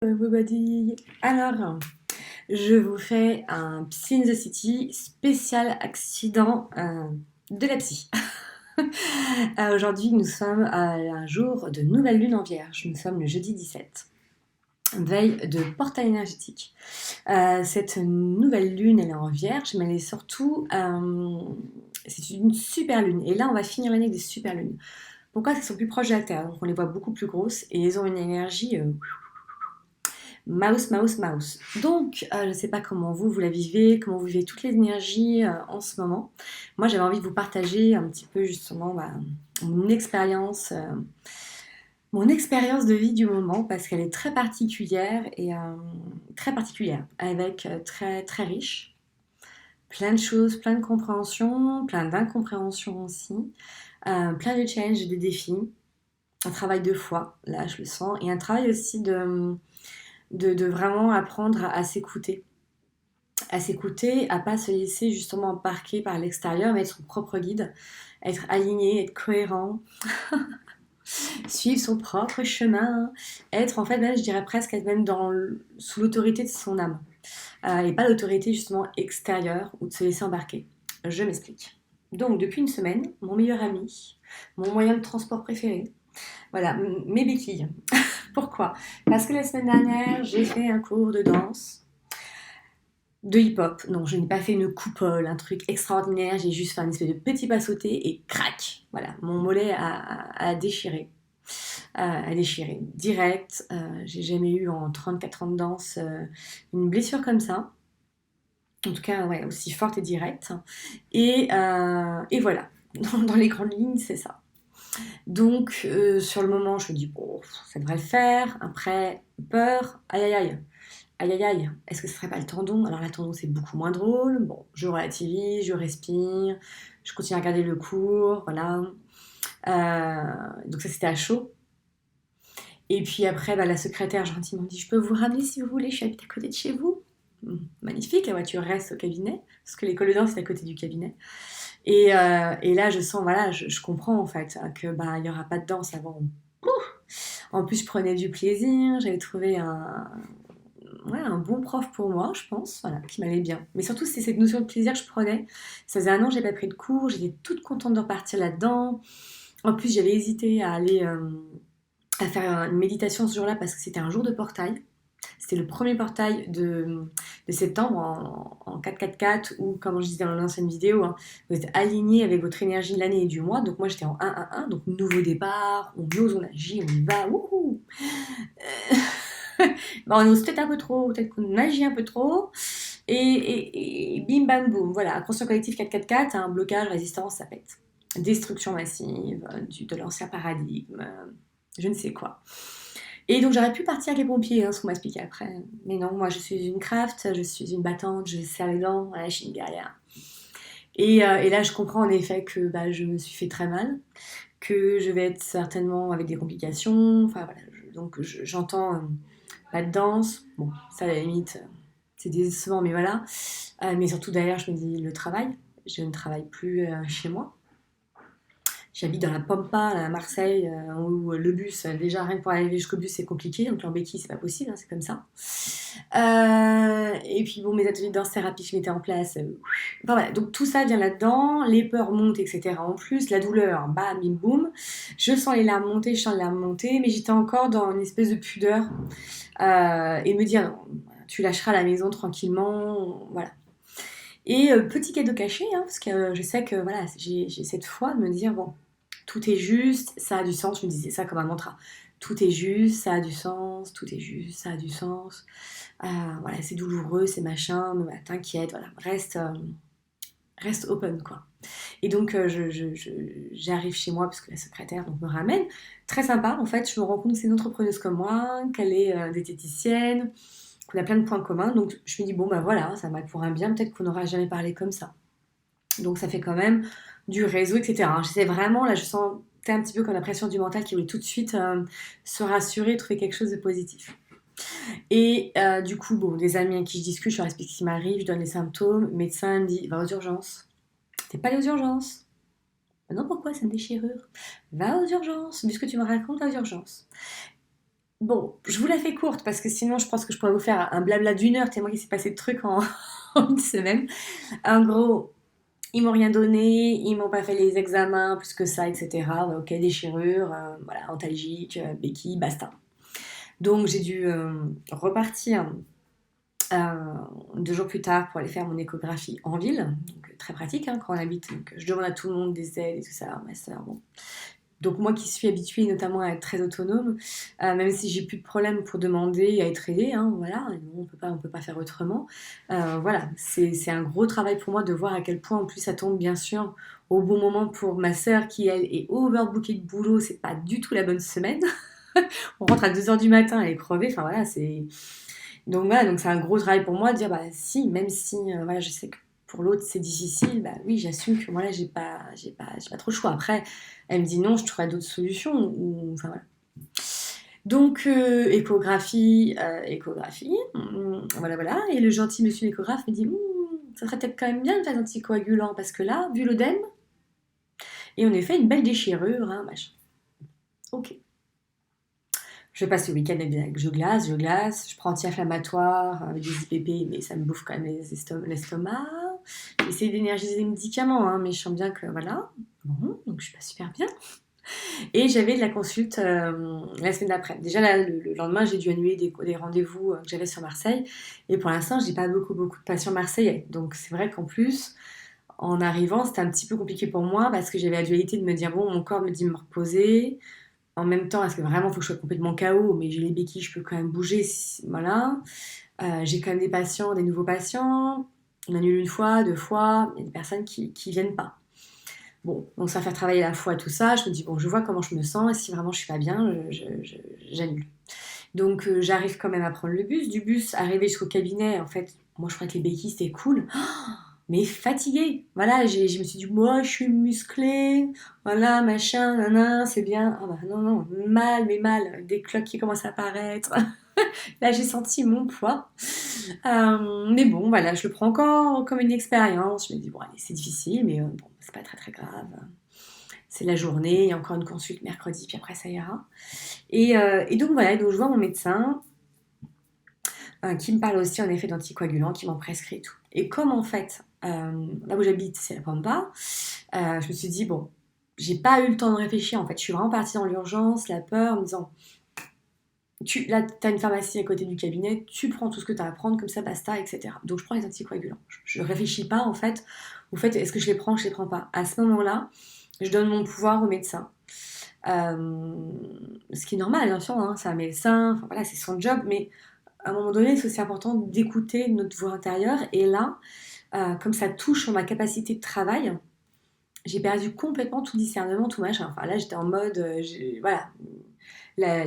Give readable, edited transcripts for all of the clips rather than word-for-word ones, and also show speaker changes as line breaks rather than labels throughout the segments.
Everybody. Alors, je vous fais un Psy in the City spécial accident de la psy. Aujourd'hui, nous sommes à un jour de nouvelle lune en Vierge. Nous sommes le jeudi 17, veille de portail énergétique. Cette nouvelle lune, elle est en Vierge, mais elle est surtout, c'est une super lune. Et là, on va finir l'année avec des super lunes. Pourquoi? Parce qu'elles sont plus proches de la Terre, donc on les voit beaucoup plus grosses et elles ont une énergie mouse, mouse, mouse. Donc, je ne sais pas comment vous la vivez, comment vous vivez toutes les énergies en ce moment. Moi, j'avais envie de vous partager un petit peu justement mon expérience, mon expérience de vie du moment parce qu'elle est très particulière et très particulière, avec très très riche. Plein de choses, plein de compréhension, plein d'incompréhension aussi, plein de challenges, de défis, un travail de foi, là je le sens, et un travail aussi de vraiment apprendre à s'écouter. À s'écouter, à pas se laisser justement embarquer par l'extérieur, mais être son propre guide, être aligné, être cohérent, suivre son propre chemin, être en fait, même, je dirais presque être même sous l'autorité de son âme, et pas l'autorité justement extérieure ou de se laisser embarquer. Je m'explique. Donc depuis une semaine, mon meilleur ami, mon moyen de transport préféré, voilà, mes béquilles. Pourquoi? Parce que la semaine dernière, j'ai fait un cours de danse de hip-hop. Non, je n'ai pas fait une coupole, un truc extraordinaire. J'ai juste fait un espèce de petit pas sauté et crac. Voilà, mon mollet a déchiré. A déchiré direct. J'ai jamais eu en 34 ans de danse une blessure comme ça. En tout cas, ouais, aussi forte et directe. Et voilà. Dans les grandes lignes, c'est ça. Donc, sur le moment, je me dis, bon, ça devrait le faire. Après, peur, aïe aïe aïe. Aïe aïe aïe, est-ce que ce serait pas le tendon? Alors la tendon c'est beaucoup moins drôle. Bon, je relativise, je respire, je continue à regarder le cours, voilà. Donc ça c'était à chaud. Et puis après, la secrétaire gentiment dit, je peux vous ramener si vous voulez, je habite à côté de chez vous. Magnifique, la voiture reste au cabinet, parce que l'école de danse est à côté du cabinet. Et là je sens, voilà, je comprends en fait que il y aura pas de danse avant. En plus, je prenais du plaisir, j'avais trouvé ouais, un bon prof pour moi, je pense, voilà, qui m'allait bien. Mais surtout, c'est cette notion de plaisir que je prenais. Ça faisait un an que j'ai pas pris de cours, j'étais toute contente de repartir là-dedans. En plus, j'avais hésité à aller à faire une méditation ce jour-là parce que c'était un jour de portail. C'était le premier portail de septembre en 4-4-4 où, comme je disais dans l'ancienne vidéo, hein, vous êtes aligné avec votre énergie de l'année et du mois. Donc moi j'étais en 1-1-1, donc nouveau départ, on ose, on agit, on y va, wouhou. On ose peut-être un peu trop, peut-être qu'on agit un peu trop, et bim bam boum, voilà, inconscient collectif 4-4-4, un blocage, résistance, ça pète. Destruction massive, de l'ancien paradigme, je ne sais quoi. Et donc j'aurais pu partir avec les pompiers, ce qu'on m'a expliqué après. Mais non, moi je suis une craft, je suis une battante, je serre les dents, voilà, je suis une guerrière. Et là je comprends en effet que je me suis fait très mal, que je vais être certainement avec des complications, enfin voilà, donc j'entends pas de danse, bon, ça à la limite, c'est décevant, mais voilà. Mais surtout derrière, je me dis le travail. Je ne travaille plus chez moi. J'habite dans la Pampa, à Marseille, où le bus, déjà rien que pour arriver jusqu'au bus, c'est compliqué. Donc en béquille, c'est pas possible, c'est comme ça. Et puis bon, mes ateliers de danse thérapie, je mettais en place. Enfin voilà, donc tout ça vient là-dedans. Les peurs montent, etc. En plus, la douleur, bam, bim, boum. Je sens les larmes monter, je sens les larmes monter, mais j'étais encore dans une espèce de pudeur et me dire tu lâcheras la maison tranquillement, voilà. Et petit cadeau caché, parce que je sais que voilà, j'ai cette foi de me dire bon, tout est juste, ça a du sens. Je me disais ça comme un mantra. Tout est juste, ça a du sens, tout est juste, ça a du sens. Voilà, c'est douloureux, c'est machin, mais voilà, t'inquiète, voilà, reste open quoi. Et donc j'arrive chez moi parce que la secrétaire donc, me ramène. Très sympa, en fait, je me rends compte que c'est une entrepreneuse comme moi, qu'elle est diététicienne, qu'on a plein de points communs. Donc je me dis, bon, voilà, ça m'a pour un bien, peut-être qu'on n'aura jamais parlé comme ça. Donc ça fait quand même du réseau, etc. J'essaie vraiment, là, je sens un petit peu comme la pression du mental qui voulait tout de suite se rassurer, trouver quelque chose de positif. Et du coup, bon, des amis avec qui je discute, je leur explique ce qui m'arrive, je donne les symptômes. Le médecin me dit, va aux urgences. T'es pas allé aux urgences? Non, pourquoi? C'est une déchirure. Va aux urgences. Vu ce que tu me racontes, va aux urgences. Bon, je vous la fais courte parce que sinon je pense que je pourrais vous faire un blabla d'1 heure tellement qu'il s'est passé de trucs en, en une semaine. En gros, ils m'ont rien donné, ils m'ont pas fait les examens plus que ça, etc. Ouais, ok, déchirure, voilà, antalgique, béquille, basta. Donc j'ai dû repartir euh, 2 jours plus tard pour aller faire mon échographie en ville. Donc très pratique hein, quand on habite. Donc, je demande à tout le monde des aides et tout ça, ma soeur, bon. Donc moi qui suis habituée notamment à être très autonome, même si j'ai plus de problème pour demander à être aidée, hein, voilà, on peut pas faire autrement. Voilà, c'est un gros travail pour moi de voir à quel point en plus ça tombe bien sûr au bon moment pour ma sœur qui elle est overbookée de boulot, c'est pas du tout la bonne semaine. On rentre à 2 heures du matin, elle est crevée, enfin voilà, c'est donc voilà, donc c'est un gros travail pour moi de dire bah si, même si voilà, je sais que pour l'autre c'est difficile, bah oui, j'assume que moi là j'ai pas trop le choix. Après, elle me dit non, je trouverai d'autres solutions ou enfin voilà. Donc échographie, voilà voilà. Et le gentil monsieur l'échographe me dit ça serait peut-être quand même bien de faire un anticoagulant parce que là, vu l'œdème, et en effet une belle déchirure, hein, machin. Ok. Je passe le week-end avec je glace, je prends anti-inflammatoire avec des IPP, mais ça me bouffe quand même l'estomac. J'essaie d'énergiser les médicaments, hein, mais je sens bien que voilà. Bon, donc je suis pas super bien. Et j'avais de la consulte la semaine d'après. Déjà, là, le lendemain, j'ai dû annuler des rendez-vous que j'avais sur Marseille. Et pour l'instant, j'ai pas beaucoup de patients marseillais. Donc c'est vrai qu'en plus, en arrivant, c'était un petit peu compliqué pour moi parce que j'avais la dualité de me dire, bon, mon corps me dit de me reposer. En même temps, est-ce que vraiment il faut que je sois complètement KO, mais j'ai les béquilles, je peux quand même bouger, voilà. J'ai quand même des patients, des nouveaux patients. On annule une fois, 2 fois, il y a des personnes qui viennent pas. Bon, donc ça va faire travailler la foi, tout ça. Je me dis, bon, je vois comment je me sens, et si vraiment je suis pas bien, j'annule. Donc j'arrive quand même à prendre le bus. Du bus, arrivé jusqu'au cabinet, en fait, moi je crois que les béquilles c'était cool, mais fatiguée. Voilà, je me suis dit, moi je suis musclée, voilà, machin, nanan, c'est bien. Ah bah non, non, mal, mais mal, des cloques qui commencent à apparaître. Là j'ai senti mon poids. Mais bon, voilà, je le prends encore comme une expérience. Je me dis, bon, allez, c'est difficile, mais bon, c'est pas très très grave. C'est la journée, il y a encore une consulte mercredi, puis après ça ira. Et donc voilà, donc je vois mon médecin qui me parle aussi en effet d'anticoagulants, qui m'en prescrit et tout. Et comme en fait, là où j'habite, c'est la Pampa, je me suis dit, bon, j'ai pas eu le temps de réfléchir en fait. Je suis vraiment partie dans l'urgence, la peur, en me disant, là, t'as une pharmacie à côté du cabinet, tu prends tout ce que t'as à prendre, comme ça, basta, etc. Donc je prends les anticoagulants. Je réfléchis pas en fait au fait, est-ce que je les prends, je les prends pas. À ce moment-là, je donne mon pouvoir au médecin. Ce qui est normal, bien sûr, hein, c'est un médecin, enfin, voilà, c'est son job, mais à un moment donné, c'est aussi important d'écouter notre voix intérieure. Et là, comme ça touche sur ma capacité de travail, j'ai perdu complètement tout discernement, tout machin. Enfin là, j'étais en mode, voilà,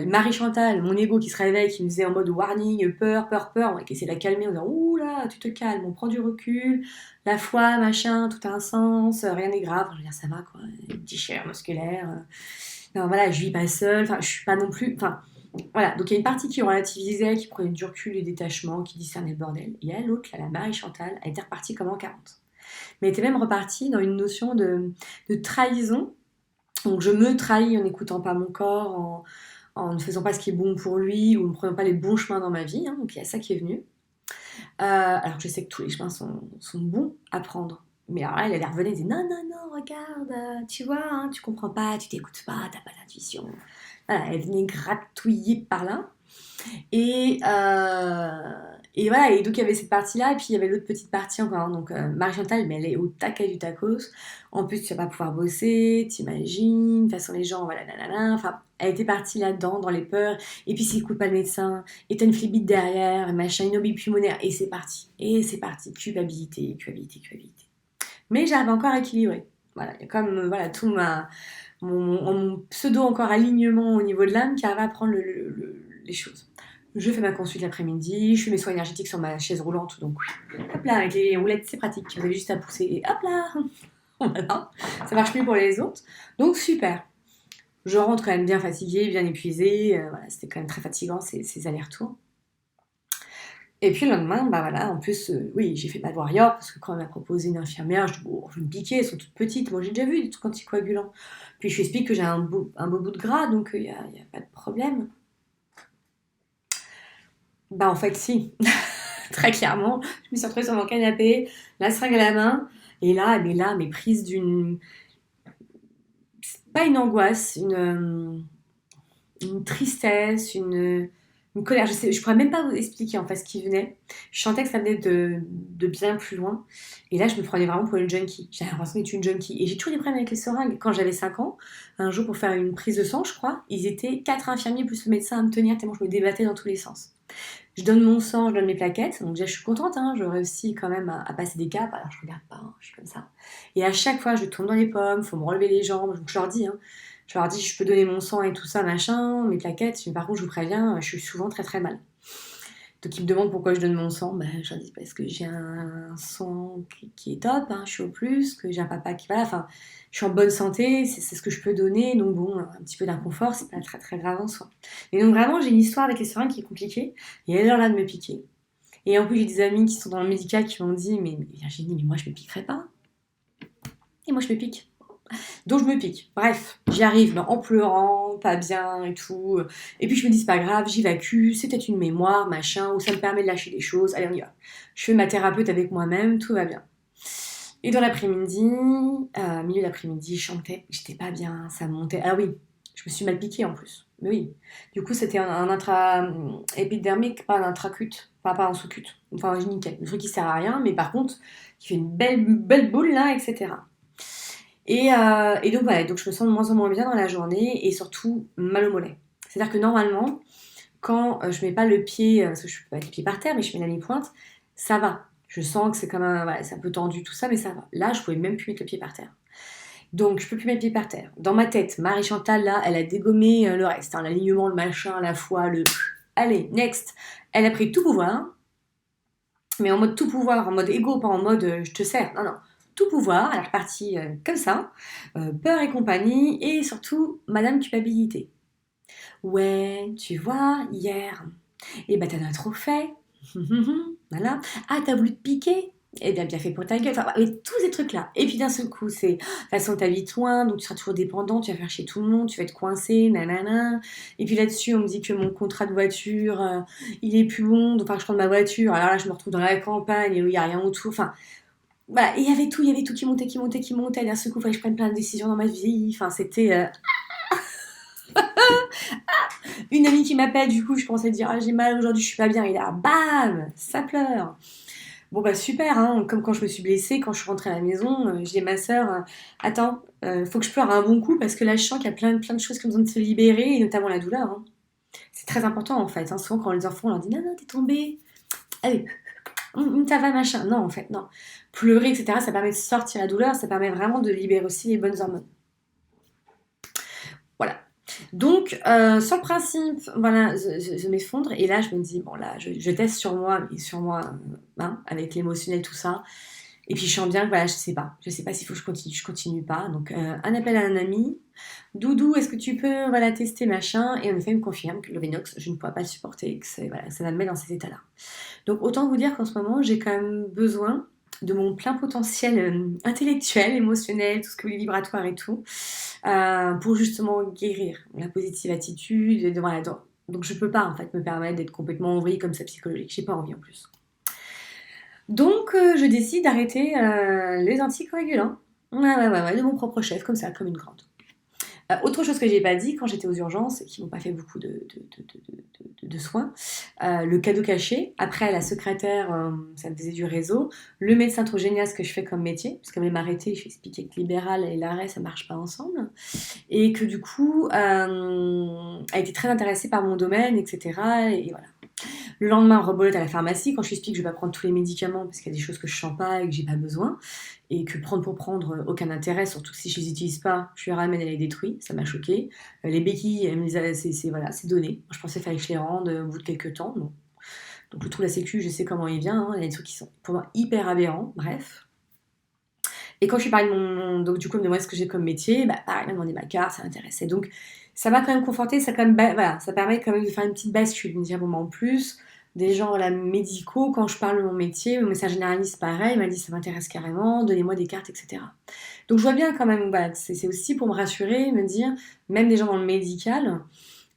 Marie-Chantal, mon ego qui se réveille, qui me disait en mode warning, peur, peur, peur, on va essayer de la calmer en disant ouh là, tu te calmes, on prend du recul, la foi, machin, tout a un sens, rien n'est grave. Je veux dire, ça va quoi, une petite chair musculaire. Non, voilà, je vis pas seule, enfin, je suis pas non plus. Enfin, voilà, donc il y a une partie qui relativisait, qui prenait du recul et détachement, qui discernait le bordel. Et il y a l'autre, là, la Marie-Chantal, elle était repartie comme en 40. Mais elle était même repartie dans une notion de trahison. Donc je me trahis en n'écoutant pas mon corps, en ne faisant pas ce qui est bon pour lui, ou en ne prenant pas les bons chemins dans ma vie. Hein, donc il y a ça qui est venu. Alors que je sais que tous les chemins sont bons à prendre. Mais alors là, elle revenait et disait non, non, non, regarde, tu vois, hein, tu comprends pas, tu t'écoutes pas, t'as pas d'intuition. Voilà, elle venait gratouiller par là. Et, euh, et voilà, et donc il y avait cette partie-là, et puis il y avait l'autre petite partie encore. Hein, donc Marie-Chantal, mais elle est au taquet du tacos. En plus, tu vas pas pouvoir bosser, t'imagines. De toute façon, les gens, voilà, nanana. Enfin, elle était partie là-dedans, dans les peurs. Et puis, s'il écoute pas le médecin, et t'as une phlébite derrière, et machin, une obie pulmonaire, et c'est parti. Et c'est parti. Culpabilité, culpabilité, culpabilité. Mais j'arrive encore à équilibrer. Voilà, il y a comme voilà, tout mon pseudo encore alignement au niveau de l'âme qui arrive à prendre les choses. Je fais ma consulte l'après-midi, je fais mes soins énergétiques sur ma chaise roulante, donc hop là, avec les roulettes, c'est pratique. Vous avez juste à pousser et hop là, voilà. Ça marche mieux pour les autres. Donc super. Je rentre quand même bien fatiguée, bien épuisée. Voilà, c'était quand même très fatigant ces allers-retours. Et puis le lendemain, bah voilà, en plus, oui, j'ai fait Bad Warrior parce que quand on m'a proposé une infirmière, je dis, bon, je vais me piquer, elles sont toutes petites. Moi, j'ai déjà vu des trucs anticoagulants. Puis je lui explique que j'ai un beau bout de gras, donc il n'y a pas de problème. Bah en fait si, très clairement, je me suis retrouvée sur mon canapé, la seringue à la main, et là, mais là, mais prise d'une, pas une angoisse, une tristesse, une colère. Je pourrais même pas vous expliquer en fait ce qui venait. Je sentais que ça venait de bien plus loin. Et là, je me prenais vraiment pour une junkie. J'avais l'impression d'être une junkie. Et j'ai toujours des problèmes avec les seringues. Quand j'avais 5 ans, un jour pour faire une prise de sang, je crois, ils étaient 4 infirmiers plus le médecin à me tenir tellement je me débattais dans tous les sens. Je donne mon sang, je donne mes plaquettes. Donc déjà, je suis contente, hein, je réussis quand même à passer des caps. Alors, je regarde pas, hein, je suis comme ça. Et à chaque fois, je tombe dans les pommes, faut me relever les jambes. Donc, je leur dis, hein, je peux donner mon sang et tout ça, machin, mes plaquettes. Mais par contre, je vous préviens, je suis souvent très très mal. Donc, ils me demandent pourquoi je donne mon sang. Ben, je leur dis parce que j'ai un sang qui est top, hein, je suis au plus, que j'ai un papa qui va là. Enfin, je suis en bonne santé, c'est ce que je peux donner. Donc, bon, un petit peu d'inconfort, c'est pas très très grave en soi. Et donc, vraiment, j'ai une histoire avec les seringues qui est compliquée. Et elle est là de me piquer. Et en plus, j'ai des amis qui sont dans le médical qui m'ont dit mais Virginie, mais moi, je me piquerai pas. Et moi, je me pique. Donc je me pique. Bref, j'y arrive en pleurant, pas bien et tout. Et puis je me dis c'est pas grave, j'évacue, c'est peut-être une mémoire, machin, ou ça me permet de lâcher des choses. Allez, on y va. Je fais ma thérapeute avec moi-même, tout va bien. Et dans l'après-midi, milieu d'après-midi, je chantais, j'étais pas bien, ça montait. Ah oui, je me suis mal piquée en plus. Mais oui. Du coup, c'était un intra-épidermique, pas un intracute, pas un sous-cute. Enfin, nickel. Le truc qui sert à rien, mais par contre, qui fait une belle boule là, etc. Et donc voilà, donc je me sens de moins en moins bien dans la journée et surtout mal au mollet. C'est-à-dire que normalement, quand je mets pas le pied, parce que je peux pas mettre le pied par terre, mais je mets la mi-pointe, ça va. Je sens que c'est comme un, voilà, c'est un peu tendu tout ça, mais ça va. Là, je pouvais même plus mettre le pied par terre. Donc je peux plus mettre le pied par terre. Dans ma tête, Marie Chantal là, elle a dégommé le reste, hein, l'alignement, le machin, la foi, le. Allez, next. Elle a pris tout pouvoir, mais en mode tout pouvoir, en mode égo, pas en mode je te sers. Non, non. Tout pouvoir, elle est repartie comme ça, peur et compagnie, et surtout Madame Culpabilité. Ouais, tu vois, hier, eh ben t'en as trop fait. Voilà. Ah, t'as voulu te piquer? Eh bien, bien fait pour ta gueule. Enfin, et tous ces trucs-là. Et puis d'un seul coup, c'est, de toute façon, ta vie loin, donc tu seras toujours dépendant, tu vas faire chier tout le monde, tu vas être coincé, nanana. Et puis là-dessus, on me dit que mon contrat de voiture, il est plus bon, donc enfin, je prends ma voiture. Alors là, je me retrouve dans la campagne, où il n'y a rien autour. Enfin, voilà, il y avait tout qui montait, qui montait, qui montait. Et d'un seul coup, il fallait que je prenne plein de décisions dans ma vie. Enfin, c'était une amie qui m'appelle, du coup, je pensais dire, ah, j'ai mal aujourd'hui, je suis pas bien. Et là, bam, ça pleure. Bon bah super, hein, comme quand je me suis blessée, quand je suis rentrée à la maison, j'ai dit à ma sœur, attends, faut que je pleure un bon coup parce que là je sens qu'il y a plein de choses qui ont besoin de se libérer, et notamment la douleur, hein. C'est très important en fait, hein. Souvent quand les enfants on leur dit non, non, t'es tombée, allez, ça va machin. Non en fait, non. Pleurer, etc., ça permet de sortir la douleur, ça permet vraiment de libérer aussi les bonnes hormones. Voilà. Donc, sur le principe, voilà, je m'effondre et là je me dis, bon là, je teste sur moi, hein, avec l'émotionnel, tout ça. Et puis je sens bien que voilà, je sais pas s'il faut que je continue pas. Donc un appel à un ami, Doudou, est-ce que tu peux voilà tester machin? Et en effet, il me confirme que le Vinox, je ne pourrais pas le supporter, que voilà, ça va me mettre dans ces états-là. Donc autant vous dire qu'en ce moment, j'ai quand même besoin de mon plein potentiel intellectuel, émotionnel, tout ce que est vibratoire et tout, pour justement guérir la positive attitude. Voilà, donc je peux pas en fait me permettre d'être complètement en vrille comme ça psychologique. J'ai pas envie en plus. Donc, je décide d'arrêter les anticoagulants. Ouais, de mon propre chef, comme ça, comme une grande. Autre chose que j'ai pas dit quand j'étais aux urgences, et qui m'ont pas fait beaucoup de soins, le cadeau caché. Après, la secrétaire, ça me faisait du réseau. Le médecin trop génial, ce que je fais comme métier, parce qu'elle m'a arrêté, je lui ai expliqué que libéral et l'arrêt, ça marche pas ensemble. Et que du coup, a été très intéressée par mon domaine, etc. Et voilà. Le lendemain, rebolote à la pharmacie quand je lui explique que je vais pas prendre tous les médicaments parce qu'il y a des choses que je sens pas et que j'ai pas besoin et que prendre pour prendre aucun intérêt, surtout que si je les utilise pas, je les ramène et les détruis, ça m'a choqué. Les béquilles, voilà, c'est donné. Je pensais fallait que je les rende au bout de quelques temps. Bon. Donc le trou de la sécu, je sais comment il vient, hein. Il y a des trucs qui sont pour moi hyper aberrants, bref. Et quand je lui parlais de donc du coup, de moi ce que j'ai comme métier, bah pareil, elle m'a demandé ma carte, ça m'intéressait. Donc ça m'a quand même conforté, ça quand même, voilà, ça permet quand même de faire une petite bascule, de me dire bon bah en plus des gens voilà, médicaux, quand je parle de mon métier, mon médecin généraliste pareil, il m'a dit ça m'intéresse carrément, donnez-moi des cartes, etc. Donc je vois bien quand même, voilà, c'est aussi pour me rassurer, me dire, même des gens dans le médical,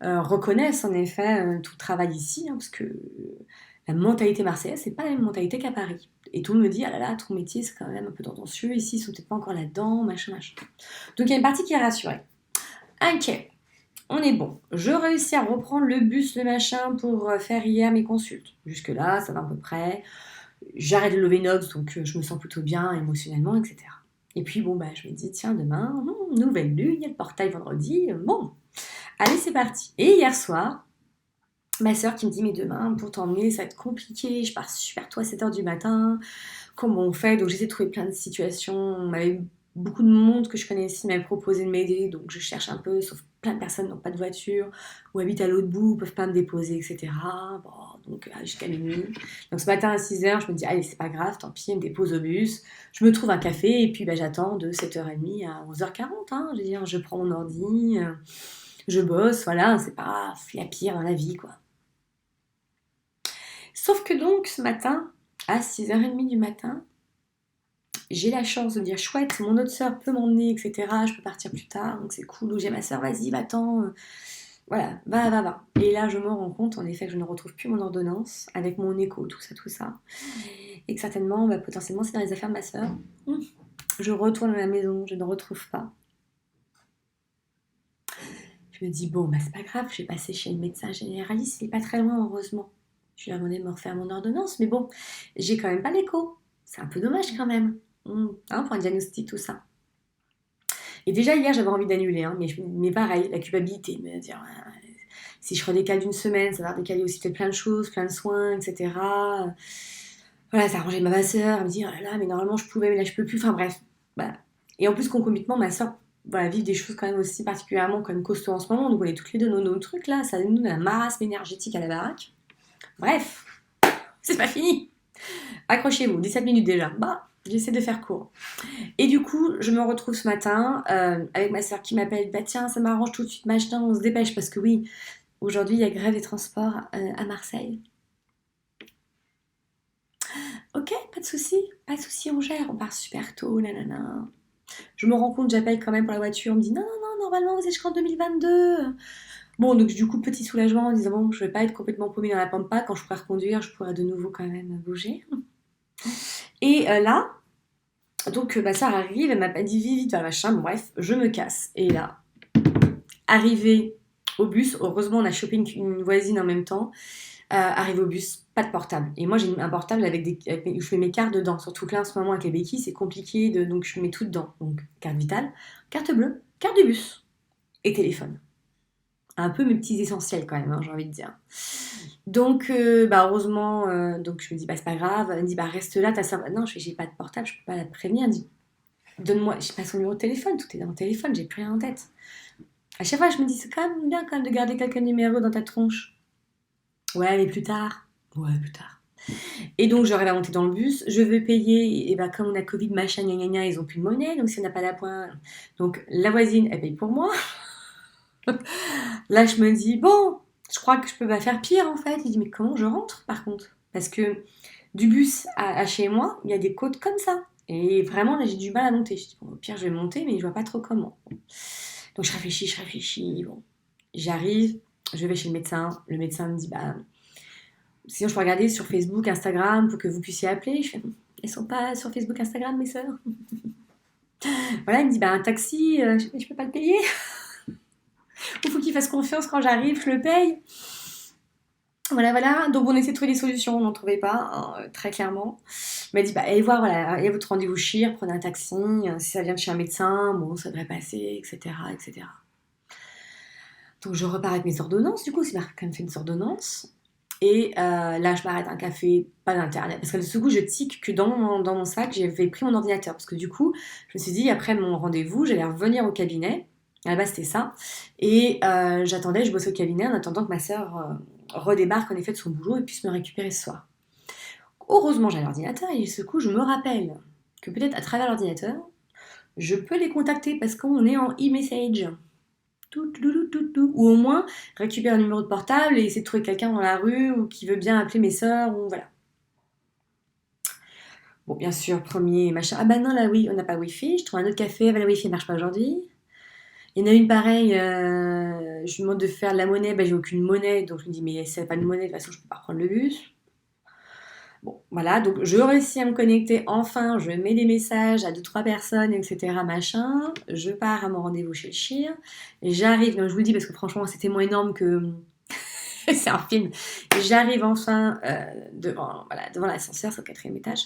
reconnaissent en effet tout le travail ici, hein, parce que la mentalité marseillaise, c'est pas la même mentalité qu'à Paris. Et tout le monde me dit, ah là là, ton métier, c'est quand même un peu tendancieux, ici, ils sont peut-être pas encore là-dedans, machin, machin. Donc il y a une partie qui est rassurée. Ok, on est bon. Je réussis à reprendre le bus, le machin, pour faire hier mes consultes. Jusque-là, ça va à peu près. J'arrête le Lovenox, donc je me sens plutôt bien émotionnellement, etc. Et puis bon, bah, je me dis, tiens, demain, nouvelle lune, il y a le portail vendredi, bon, allez, c'est parti. Et hier soir, ma soeur qui me dit, mais demain, pour t'emmener, ça va être compliqué, je pars super tôt à 7h du matin, comment on fait? Donc j'essaie de trouver plein de situations, on m'avait beaucoup de monde que je connais ici m'avait proposé de m'aider, donc je cherche un peu, sauf plein de personnes n'ont pas de voiture, ou habitent à l'autre bout, peuvent pas me déposer, etc. Bon, donc jusqu'à minuit. Donc ce matin à 6h, je me dis, allez, c'est pas grave, tant pis, elle me dépose au bus, je me trouve un café, et puis bah, j'attends de 7h30 à 11h40, hein, je veux dire, je prends mon ordi, je bosse, voilà, c'est pas la pire dans la vie, quoi. Sauf que donc, ce matin, à 6h30 du matin, j'ai la chance de me dire chouette, mon autre sœur peut m'emmener, etc. Je peux partir plus tard, donc c'est cool. Ou j'ai ma sœur, vas-y, va-t'en. Voilà, va. Et là, je me rends compte, en effet, que je ne retrouve plus mon ordonnance avec mon écho, tout ça, tout ça. Et que certainement, bah, potentiellement, c'est dans les affaires de ma sœur. Je retourne à la maison, je ne retrouve pas. Je me dis, bon, bah, c'est pas grave, je vais passer chez le médecin généraliste, il est pas très loin, heureusement. Je lui ai demandé de me refaire mon ordonnance, mais bon, j'ai quand même pas l'écho. C'est un peu dommage quand même. Hein, pour un diagnostic, tout ça. Et déjà hier, j'avais envie d'annuler, hein, mais pareil, la culpabilité, me dire si je redécale d'une semaine, ça va décaler aussi peut-être plein de choses, plein de soins, etc. Voilà, ça a arrangé ma sœur, elle me dit oh là là, mais normalement je pouvais, mais là je peux plus. Enfin bref, voilà. Et en plus concomitamment, ma sœur voilà, vit des choses quand même aussi particulièrement quand même costauds en ce moment, donc on est toutes les deux nos trucs là, ça nous donne un marasme énergétique à la baraque. Bref, c'est pas fini. Accrochez-vous, 17 minutes déjà. Bah, j'essaie de faire court. Et du coup, je me retrouve ce matin avec ma soeur qui m'appelle. Bah tiens, ça m'arrange tout de suite, machin, on se dépêche parce que oui, aujourd'hui il y a grève des transports à Marseille. Ok, pas de souci, on gère, on part super tôt, nanana. Je me rends compte, j'appelle quand même pour la voiture, on me dit non, non, non, normalement vous êtes jusqu'en 2022. Bon, donc du coup, petit soulagement en disant bon, je vais pas être complètement paumée dans la pampa, quand je pourrai reconduire, je pourrai de nouveau quand même bouger. Et là, donc ma soeur arrive, elle m'a pas dit vite, machin, bon, bref, je me casse. Et là, arrivé au bus, heureusement on a chopé une voisine en même temps, arrivé au bus, pas de portable. Et moi j'ai un portable où je mets mes cartes dedans, surtout que là en ce moment avec les béquilles c'est compliqué, donc je mets tout dedans. Donc carte vitale, carte bleue, carte de bus et téléphone. Un peu mes petits essentiels quand même, hein, j'ai envie de dire. Donc bah heureusement, donc je me dis bah c'est pas grave, elle me dit bah reste là, ta soeur, non j'ai pas de portable, je peux pas la prévenir, elle dit donne-moi, j'ai pas son numéro de téléphone, tout est dans le téléphone, j'ai plus rien en tête. À chaque fois, je me dis, c'est quand même bien quand même de garder quelques numéros dans ta tronche. Ouais, mais plus tard. Ouais, plus tard. Et donc, j'arrive à monter dans le bus, je veux payer, et bah, comme on a Covid, machin, gna gna gna, ils ont plus de monnaie, donc si on n'a pas d'appoint. Donc, la voisine, elle paye pour moi. Là, je me dis, bon, je crois que je peux pas faire pire en fait. Il dit, mais comment je rentre par contre? Parce que du bus à chez moi, il y a des côtes comme ça. Et vraiment, là, j'ai du mal à monter. Je dis, bon, au pire, je vais monter, mais je vois pas trop comment. Donc, je réfléchis. Bon, j'arrive, je vais chez le médecin. Le médecin me dit, bah, sinon, je peux regarder sur Facebook, Instagram pour que vous puissiez appeler. Je fais, elles sont pas sur Facebook, Instagram, mes sœurs. Voilà, il me dit, bah, un taxi, je peux pas le payer. Il faut qu'il fasse confiance quand j'arrive, je le paye. Voilà. Donc, on essaie de trouver des solutions, on n'en trouvait pas, hein, très clairement. Il m'a dit, bah, allez voir, voilà, allez à votre rendez-vous chir, prenez un taxi. Si ça vient de chez un médecin, bon, ça devrait passer, etc., etc. Donc, je repars avec mes ordonnances. Du coup, c'est Marc qui me fait des ordonnances. Et là, je m'arrête à un café, pas d'internet. Parce que du coup, je tic que dans mon sac, j'avais pris mon ordinateur. Parce que du coup, je me suis dit, après mon rendez-vous, j'allais revenir au cabinet. À la base, c'était ça. Et j'attendais, je bossais au cabinet en attendant que ma sœur redébarque en effet de son boulot et puisse me récupérer ce soir. Heureusement, j'ai l'ordinateur et ce coup, je me rappelle que peut-être à travers l'ordinateur, je peux les contacter parce qu'on est en e-message. Ou au moins récupérer un numéro de portable et essayer de trouver quelqu'un dans la rue ou qui veut bien appeler mes sœurs ou voilà. Bon, bien sûr, premier machin. Ah bah non, là oui, on n'a pas Wi-Fi. Je trouve un autre café. Ah bah, le Wi-Fi ne marche pas aujourd'hui. Il y en a une pareille, je lui demande de faire de la monnaie, bah, j'ai aucune monnaie, donc je me dis, mais si elle a pas de monnaie, de toute façon, je peux pas prendre le bus. Bon, voilà, donc je réussis à me connecter enfin, je mets des messages à deux, trois personnes, etc. Machin. Je pars à mon rendez-vous chez le chien. Et j'arrive, donc je vous le dis parce que franchement, c'est tellement énorme que c'est un film. Et j'arrive enfin devant, voilà, devant l'ascenseur, c'est au quatrième étage.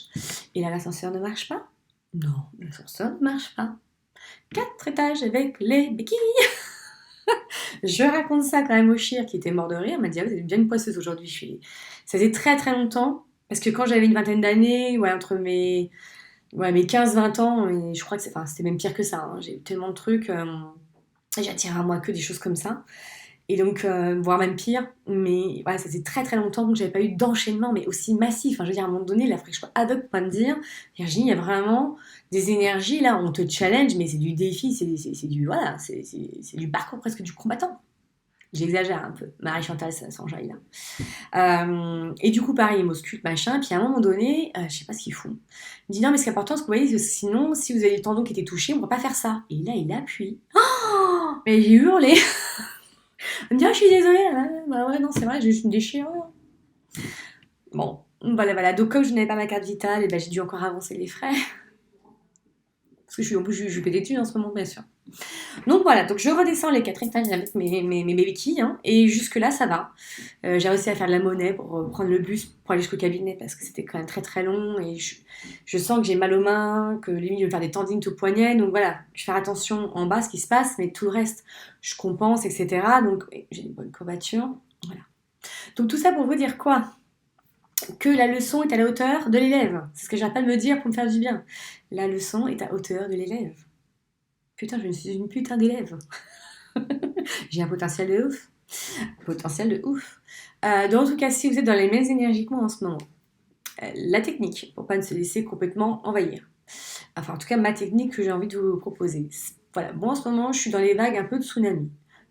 Et là, l'ascenseur ne marche pas. Non, l'ascenseur ne marche pas. 4 étages avec les béquilles. Je raconte ça quand même au chien qui était mort de rire. Il m'a dit, ah, vous êtes bien une poisseuse aujourd'hui. Ça faisait très très longtemps. Parce que quand j'avais une vingtaine d'années, ouais, entre mes 15-20 ans, et je crois que c'était même pire que ça, hein. J'ai eu tellement de trucs, j'ai attiré à moi que des choses comme ça. Et donc, voire même pire. Mais voilà, ça faisait très très longtemps que j'avais pas eu d'enchaînement, mais aussi massif. Enfin, je veux dire, à un moment donné, il a fallu que je sois aveugle pour pas me dire, Virginie, il y a vraiment des énergies là, on te challenge, mais c'est du défi, c'est du, voilà, c'est du parcours presque du combattant. J'exagère un peu. Marie-Chantal, ça s'enjaille là. Et du coup, pareil, ils m'auscultent, machin. Puis à un moment donné, je sais pas ce qu'ils font. Il me dit non, mais ce qui est important, c'est que vous voyez, que sinon, si vous avez le tendon qui était touché, on ne va pas faire ça. Et là, il appuie. Oh, mais j'ai hurlé. Il me dit, ah, je suis désolée. Bah ouais, non, c'est vrai, j'ai juste une déchirure. Bon, voilà, voilà. Donc, comme je n'avais pas ma carte vitale, et ben, j'ai dû encore avancer les frais. Parce que en plus, je suis pété dessus en ce moment, bien sûr. Donc voilà, donc je redescends les 4 étages avec mes béquilles, hein, et jusque-là, ça va. J'ai réussi à faire de la monnaie pour prendre le bus pour aller jusqu'au cabinet parce que c'était quand même très très long et je sens que j'ai mal aux mains, que limite je vais faire des tendinites au poignet. Donc voilà, je vais faire attention en bas ce qui se passe, mais tout le reste, je compense, etc. Donc j'ai une bonne courbature. Voilà. Donc tout ça pour vous dire quoi? Que la leçon est à la hauteur de l'élève. C'est ce que j'appelle me dire pour me faire du bien. La leçon est à hauteur de l'élève. Putain, je suis une putain d'élève. J'ai un potentiel de ouf. Potentiel de ouf. Donc, en tout cas, si vous êtes dans les mêmes énergies que moi en ce moment, la technique, pour pas ne se laisser complètement envahir. Enfin, en tout cas, ma technique que j'ai envie de vous proposer. Voilà, bon, en ce moment, je suis dans les vagues un peu de tsunami.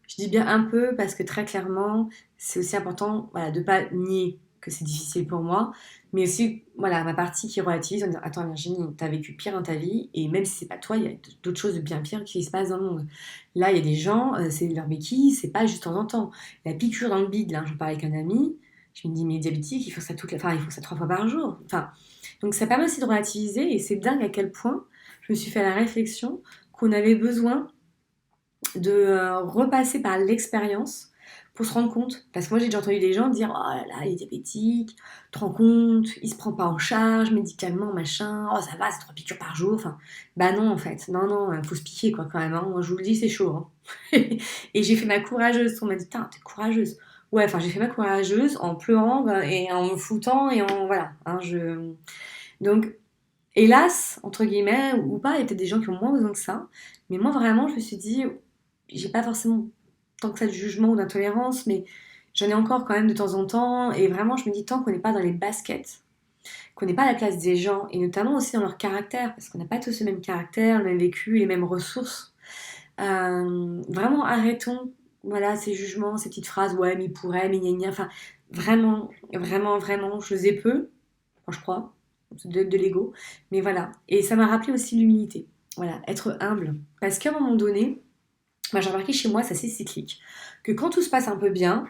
Je dis bien un peu parce que très clairement, c'est aussi important, voilà, de pas nier que c'est difficile pour moi, mais aussi, voilà, ma partie qui relativise en disant, attends Virginie, t'as vécu pire dans ta vie, et même si c'est pas toi, il y a d'autres choses bien pires qui se passent dans le monde. Là, il y a des gens, c'est leur béquille, c'est pas juste de temps en temps. La piqûre dans le bide, là, j'en parlais avec un ami, je me dis, mais diabétique, il faut ça enfin, il faut ça 3 fois par jour. Enfin, donc ça permet aussi de relativiser, et c'est dingue à quel point je me suis fait la réflexion qu'on avait besoin de repasser par l'expérience pour se rendre compte. Parce que moi, j'ai déjà entendu des gens dire, oh là là, il est diabétique, tu te rends compte, il se prend pas en charge médicalement, machin, oh ça va, c'est 3 piqûres par jour. Enfin, bah non, en fait, non, non, faut se piquer, quoi, quand même, hein. Moi, je vous le dis, c'est chaud, hein. Et j'ai fait ma courageuse. On m'a dit, t'es courageuse. Ouais, enfin, j'ai fait ma courageuse en pleurant et en me foutant et en. Voilà. Hein, Donc, hélas, entre guillemets, ou pas, il y a peut-être des gens qui ont moins besoin que ça. Mais moi, vraiment, je me suis dit, j'ai pas forcément tant que ça de jugement ou d'intolérance, mais j'en ai encore quand même de temps en temps. Et vraiment, je me dis, tant qu'on n'est pas dans les baskets, qu'on n'est pas à la place des gens, et notamment aussi dans leur caractère, parce qu'on n'a pas tous le même caractère, le même vécu, les mêmes ressources. Vraiment, arrêtons, voilà, ces jugements, ces petites phrases, ouais, mais il pourrait, mais gna gna. Enfin, vraiment, vraiment, vraiment, je les ai peu, enfin, je crois, de l'ego, mais voilà. Et ça m'a rappelé aussi l'humilité, voilà, être humble. Parce qu'à un moment donné, moi, j'ai remarqué chez moi, c'est assez cyclique, que quand tout se passe un peu bien,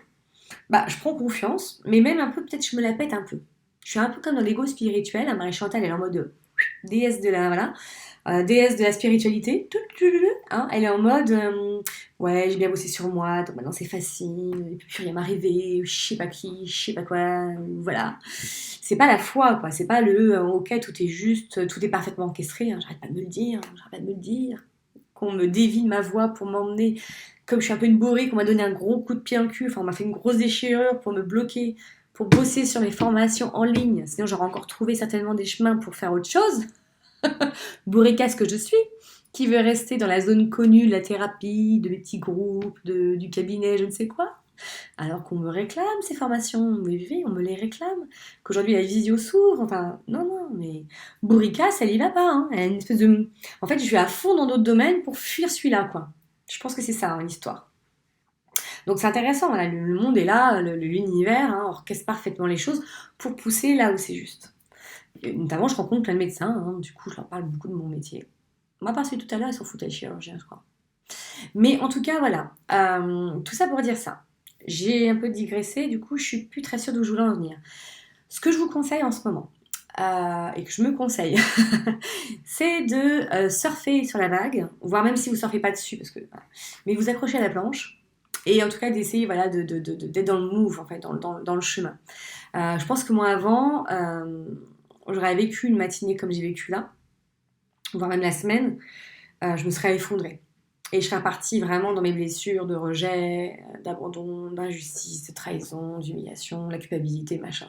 bah, je prends confiance, mais même un peu, peut-être je me la pète un peu. Je suis un peu comme dans l'ego spirituel, hein, Marie-Chantal, elle est en mode déesse de la, voilà, déesse de la spiritualité, hein, elle est en mode ouais, j'ai bien bossé sur moi, donc maintenant c'est facile, il ne peut plus rien m'arriver, je sais pas qui, je sais pas quoi, voilà. C'est pas la foi, quoi, c'est pas le ok, tout est juste, tout est parfaitement orchestré, hein, j'arrête pas de me le dire, j'arrête pas de me le dire, qu'on me dévie de ma voix pour m'emmener, comme je suis un peu une bourrée, qu'on m'a donné un gros coup de pied en cul, enfin on m'a fait une grosse déchirure pour me bloquer, pour bosser sur mes formations en ligne, sinon j'aurais encore trouvé certainement des chemins pour faire autre chose. Bourricasse que je suis, qui veut rester dans la zone connue de la thérapie, de mes petits groupes, du cabinet, je ne sais quoi. Alors qu'on me réclame ces formations, mais oui, on me les réclame. Qu'aujourd'hui la visio s'ouvre, enfin, non, non, mais Bourricasse, elle y va pas, hein. Elle a une espèce de. En fait, je suis à fond dans d'autres domaines pour fuir celui-là, quoi. Je pense que c'est ça, hein, l'histoire. Donc c'est intéressant, voilà, le monde est là, l'univers hein, orchestre parfaitement les choses pour pousser là où c'est juste. Et notamment, je rencontre plein de médecins, hein, du coup, je leur parle beaucoup de mon métier. On m'a pas celui tout à l'heure, ils s'en foutent les chirurgiens, je crois. Mais en tout cas, voilà. Tout ça pour dire ça. J'ai un peu digressé, du coup, je suis plus très sûre d'où je voulais en venir. Ce que je vous conseille en ce moment, et que je me conseille, c'est de surfer sur la vague, voire même si vous surfez pas dessus, parce que, voilà. Mais vous accrochez à la planche, et en tout cas d'essayer voilà, d'être dans le move, en fait, dans le chemin. Je pense que moi, avant, j'aurais vécu une matinée comme j'ai vécu là, voire même la semaine, je me serais effondrée. Et je serais partie vraiment dans mes blessures de rejet, d'abandon, d'injustice, de trahison, d'humiliation, la culpabilité, machin.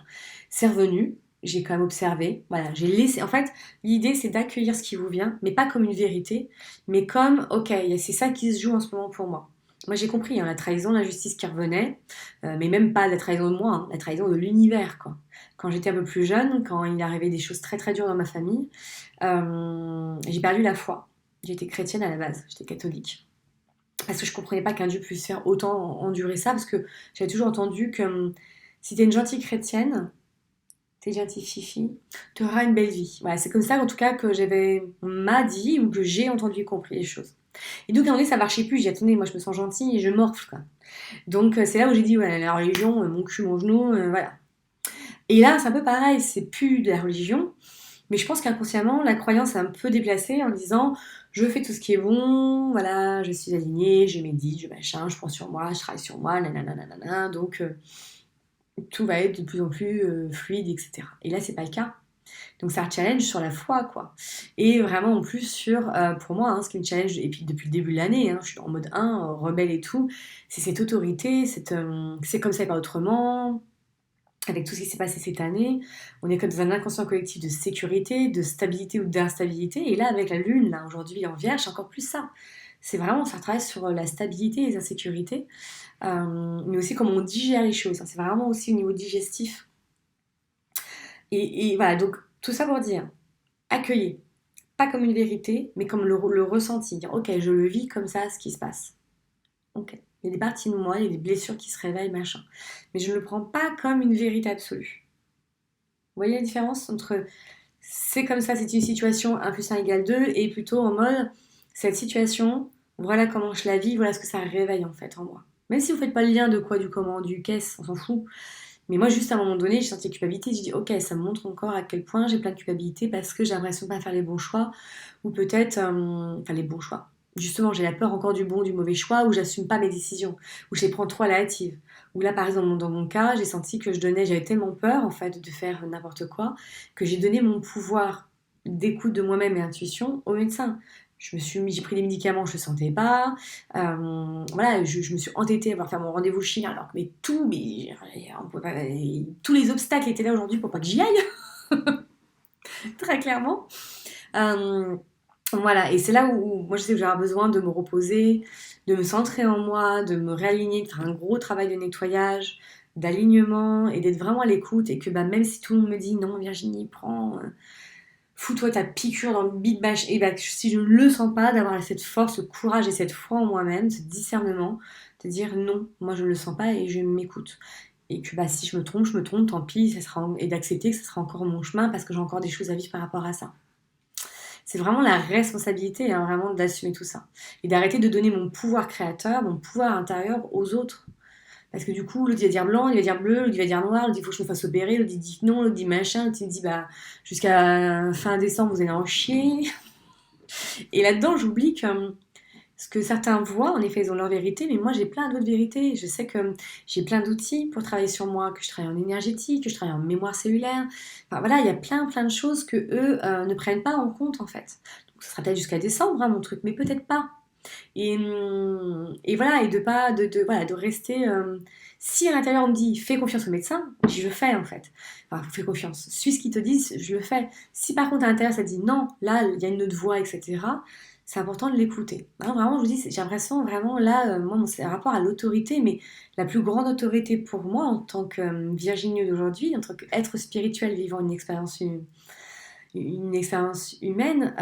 C'est revenu, j'ai quand même observé, voilà, j'ai laissé. En fait, l'idée c'est d'accueillir ce qui vous vient, mais pas comme une vérité, mais comme, ok, c'est ça qui se joue en ce moment pour moi. Moi j'ai compris, hein, la trahison, l'injustice qui revenait, mais même pas la trahison de moi, hein, la trahison de l'univers, quoi. Quand j'étais un peu plus jeune, quand il arrivait des choses très très dures dans ma famille, j'ai perdu la foi. J'étais chrétienne à la base, j'étais catholique. Parce que je comprenais pas qu'un Dieu puisse faire autant endurer ça, parce que j'avais toujours entendu que si t'es une gentille chrétienne, t'es gentille fifi, tu auras une belle vie. Voilà, c'est comme ça en tout cas que on m'a dit ou que j'ai entendu et compris les choses. Et donc à un moment donné, ça marchait plus, j'ai dit attendez, moi je me sens gentille et je morfle quoi. Donc c'est là où j'ai dit ouais, la religion, mon cul, mon genou, voilà. Et là c'est un peu pareil, c'est plus de la religion, mais je pense qu'inconsciemment, la croyance est un peu déplacée en disant je fais tout ce qui est bon, voilà, je suis alignée, je médite, je machin, je prends sur moi, je travaille sur moi, nanana, nanana, donc tout va être de plus en plus fluide, etc. Et là, c'est pas le cas. Donc c'est un challenge sur la foi, quoi. Et vraiment en plus sur, pour moi, hein, ce qui me challenge, et puis depuis le début de l'année, hein, je suis en mode 1, rebelle et tout, c'est cette autorité, c'est comme ça et pas autrement, avec tout ce qui s'est passé cette année, on est comme dans un inconscient collectif de sécurité, de stabilité ou d'instabilité. Et là, avec la Lune, là, aujourd'hui en Vierge, c'est encore plus ça. C'est vraiment, ça travaille sur la stabilité et les insécurités, mais aussi comment on digère les choses. C'est vraiment aussi au niveau digestif. Et voilà, donc tout ça pour dire, accueillez, pas comme une vérité, mais comme le ressenti. Dire, ok, je le vis comme ça, ce qui se passe. Ok. Il y a des parties de moi, il y a des blessures qui se réveillent, machin. Mais je ne le prends pas comme une vérité absolue. Vous voyez la différence entre c'est comme ça, c'est une situation 1 plus 1 égale 2 et plutôt en mode cette situation, voilà comment je la vis, voilà ce que ça réveille en fait en moi. Même si vous faites pas le lien de quoi, du comment, du qu'est-ce, on s'en fout. Mais moi, juste à un moment donné, j'ai senti la culpabilité. J'ai dit, ok, ça me montre encore à quel point j'ai plein de culpabilité parce que j'ai l'impression de pas faire les bons choix. Ou peut-être, enfin, les bons choix. Justement, j'ai la peur encore du bon, du mauvais choix, où j'assume pas mes décisions, où je les prends trop à la hâtive. Où là, par exemple, dans mon cas, j'ai senti que j'avais tellement peur, en fait, de faire n'importe quoi, que j'ai donné mon pouvoir d'écoute de moi-même et intuition au médecin. J'ai pris des médicaments, je ne sentais pas. Voilà, je me suis entêtée à avoir fait mon rendez-vous chien, alors que tous les obstacles étaient là aujourd'hui pour pas que j'y aille, très clairement. Euh, voilà, et c'est là où moi je sais que j'ai besoin de me reposer, de me centrer en moi, de me réaligner, de faire un gros travail de nettoyage, d'alignement et d'être vraiment à l'écoute. Et que bah, même si tout le monde me dit non, Virginie, prends, fous-toi ta piqûre dans le big bash, et bah, si je ne le sens pas, d'avoir cette force, ce courage et cette foi en moi-même, ce discernement, de dire non, moi je ne le sens pas et je m'écoute. Et que bah, si je me trompe, tant pis, et d'accepter que ce sera encore mon chemin parce que j'ai encore des choses à vivre par rapport à ça. C'est vraiment la responsabilité, hein, vraiment d'assumer tout ça. Et d'arrêter de donner mon pouvoir créateur, mon pouvoir intérieur aux autres. Parce que du coup, l'autre il va dire blanc, il va dire bleu, l'autre il va dire noir, l'autre il faut que je me fasse opérer, l'autre il dit non, l'autre dit machin, l'autre il dit bah jusqu'à fin décembre vous allez en chier. Et là-dedans, j'oublie que ce que certains voient, en effet, ils ont leur vérité, mais moi j'ai plein d'autres vérités. Je sais que j'ai plein d'outils pour travailler sur moi, que je travaille en énergétique, que je travaille en mémoire cellulaire. Enfin voilà, il y a plein de choses que eux ne prennent pas en compte en fait. Donc ça sera peut-être jusqu'à décembre hein, mon truc, mais peut-être pas. Et voilà, et de pas voilà, de rester. Si à l'intérieur on me dit fais confiance au médecin, je le fais en fait. Enfin, fais confiance, suis ce qu'ils te disent, je le fais. Si par contre à l'intérieur ça dit non, là il y a une autre voix, etc., c'est important de l'écouter. Hein, vraiment, je vous dis, j'ai l'impression vraiment là, moi, c'est un rapport à l'autorité, mais la plus grande autorité pour moi en tant que Virginie d'aujourd'hui, en tant qu'être spirituel vivant une expérience humaine.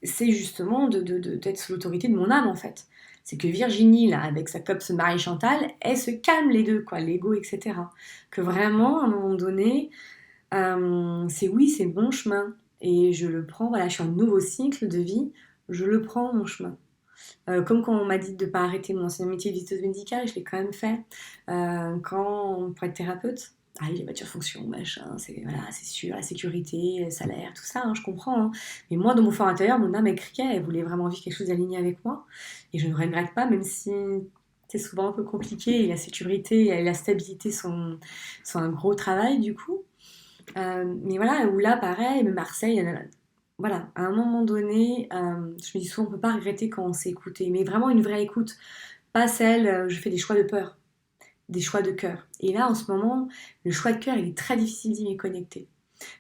C'est justement d'être sous l'autorité de mon âme en fait. C'est que Virginie, là, avec sa copse Marie-Chantal, elle se calme les deux, quoi, l'ego, etc. Que vraiment, à un moment donné, c'est oui, c'est bon chemin. Et je le prends, voilà, je suis un nouveau cycle de vie, je le prends mon chemin. Comme quand on m'a dit de ne pas arrêter mon ancien métier de visiteuse médicale, je l'ai quand même fait. Quand pour être thérapeute, ah oui, les voitures fonction, machin, c'est voilà, c'est sûr, la sécurité, le salaire, tout ça, hein, je comprends, hein. Mais moi, dans mon fort intérieur, mon âme, elle criait, elle voulait vraiment vivre quelque chose d'aligné avec moi. Et je ne regrette pas, même si c'est souvent un peu compliqué et la sécurité et la stabilité sont un gros travail du coup. Mais voilà, où là, pareil, mais Marseille, voilà, à un moment donné, je me dis souvent, on ne peut pas regretter quand on s'est écouté, mais vraiment une vraie écoute, pas celle, je fais des choix de peur, des choix de cœur. Et là, en ce moment, le choix de cœur, il est très difficile d'y connecter.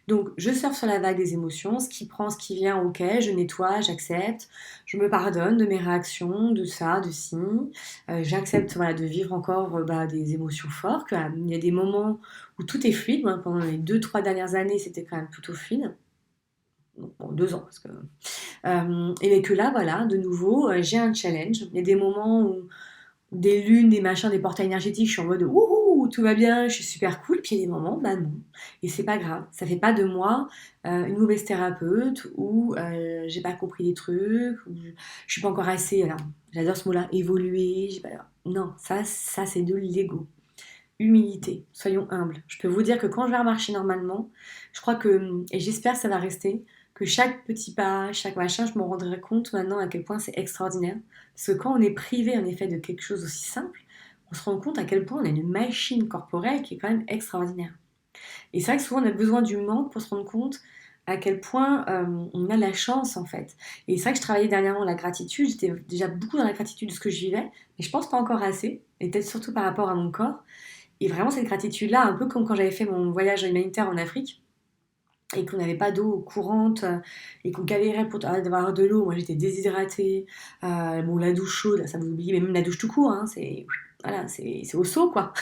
Donc, je surfe sur la vague des émotions, ce qui prend, ce qui vient, ok, je nettoie, j'accepte, je me pardonne de mes réactions, de ça, de ci. J'accepte voilà, de vivre encore des émotions fortes. Il y a des moments où tout est fluide. Moi, pendant les 2, 3 dernières années, c'était quand même plutôt fluide. Bon, 2 ans, parce que et que là, voilà, de nouveau, j'ai un challenge. Il y a des moments où des lunes, des machins, des portails énergétiques, je suis en mode wouhou, tout va bien, je suis super cool. Puis il y a des moments, bah non. Et c'est pas grave. Ça fait pas de moi une mauvaise thérapeute ou j'ai pas compris des trucs, ou je suis pas encore assez. Alors, j'adore ce mot-là, évoluer. Non, ça c'est de l'ego. Humilité, soyons humbles. Je peux vous dire que quand je vais marcher normalement, je crois que, et j'espère que ça va rester, que chaque petit pas, chaque machin, je me rendrai compte maintenant à quel point c'est extraordinaire. Parce que quand on est privé en effet de quelque chose aussi simple, on se rend compte à quel point on a une machine corporelle qui est quand même extraordinaire. Et c'est vrai que souvent on a besoin du manque pour se rendre compte à quel point on a la chance en fait. Et c'est vrai que je travaillais dernièrement la gratitude, j'étais déjà beaucoup dans la gratitude de ce que je vivais, mais je pense pas encore assez, et peut-être surtout par rapport à mon corps. Et vraiment, cette gratitude-là, un peu comme quand j'avais fait mon voyage humanitaire en Afrique et qu'on n'avait pas d'eau courante et qu'on galérait pour avoir de l'eau. Moi, j'étais déshydratée. Bon, la douche chaude, ça vous oubliez, mais même la douche tout court, hein, c'est voilà, c'est au seau, quoi.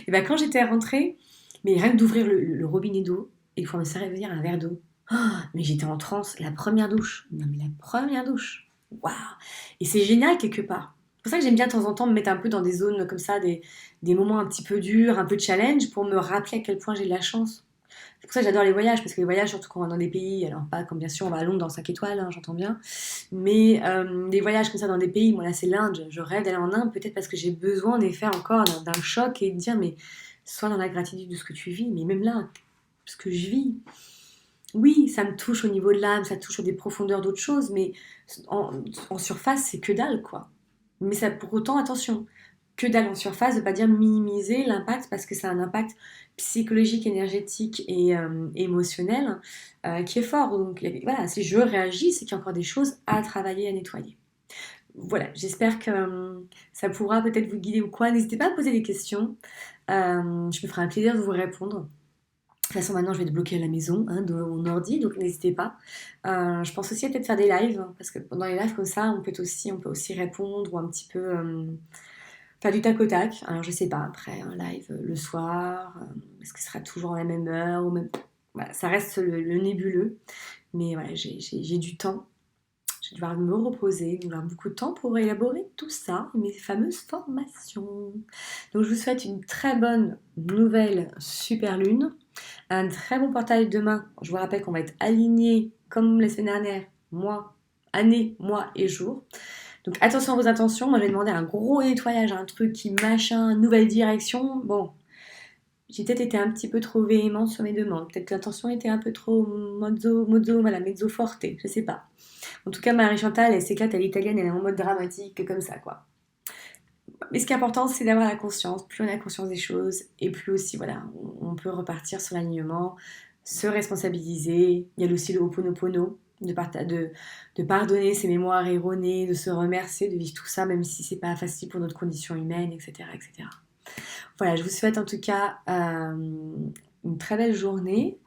Et ben, quand j'étais rentrée, mais rien que d'ouvrir le robinet d'eau et il faut me servir un verre d'eau. Oh, mais j'étais en transe. La première douche. Non, mais la première douche. Waouh! Et c'est génial quelque part. C'est pour ça que j'aime bien de temps en temps me mettre un peu dans des zones comme ça, des moments un petit peu durs, un peu de challenge, pour me rappeler à quel point j'ai de la chance. C'est pour ça que j'adore les voyages, parce que les voyages, surtout quand on va dans des pays, alors pas comme bien sûr on va à Londres dans 5 étoiles, hein, j'entends bien, mais des voyages comme ça dans des pays, moi là c'est l'Inde, je rêve d'aller en Inde, peut-être parce que j'ai besoin en effet encore d'un choc et de dire, mais sois dans la gratitude de ce que tu vis, mais même là, ce que je vis, oui, ça me touche au niveau de l'âme, ça touche aux des profondeurs d'autres choses, mais en, en surface, c'est que dalle, quoi. Mais ça, pour autant, attention, que dalle en surface, de pas dire minimiser l'impact, parce que ça a un impact psychologique, énergétique et émotionnel qui est fort. Donc voilà, si je réagis, c'est qu'il y a encore des choses à travailler, à nettoyer. Voilà, j'espère que ça pourra peut-être vous guider ou quoi. N'hésitez pas à poser des questions. Je me ferai un plaisir de vous répondre. De toute façon, maintenant, je vais débloquer la maison, hein, de mon ordi, donc n'hésitez pas. Je pense aussi à peut-être faire des lives, hein, parce que pendant les lives comme ça, on peut aussi répondre ou un petit peu faire du tac au tac. Alors, je sais pas, après, un live le soir, est-ce que ce sera toujours à la même heure ou même... Voilà, ça reste le nébuleux, mais voilà, j'ai du temps. Je vais devoir me reposer, il va y avoir beaucoup de temps pour élaborer tout ça, mes fameuses formations. Donc je vous souhaite une très bonne nouvelle super lune, un très bon portail demain. Je vous rappelle qu'on va être aligné comme la semaine dernière, mois, année, mois et jour. Donc attention à vos intentions, moi j'ai demandé un gros nettoyage, un truc qui machin, nouvelle direction. Bon, j'ai peut-être été un petit peu trop véhémente sur mes demandes. Peut-être que l'intention était un peu trop mozzo, voilà, mezzo forte, je sais pas. En tout cas, Marie-Chantal, elle s'éclate à l'italienne, elle est en mode dramatique, comme ça, quoi. Mais ce qui est important, c'est d'avoir la conscience. Plus on a conscience des choses, et plus aussi, voilà, on peut repartir sur l'alignement, se responsabiliser. Il y a aussi le Ho'oponopono, de pardonner ses mémoires erronées, de se remercier, de vivre tout ça, même si c'est pas facile pour notre condition humaine, etc., etc. Voilà, je vous souhaite en tout cas une très belle journée.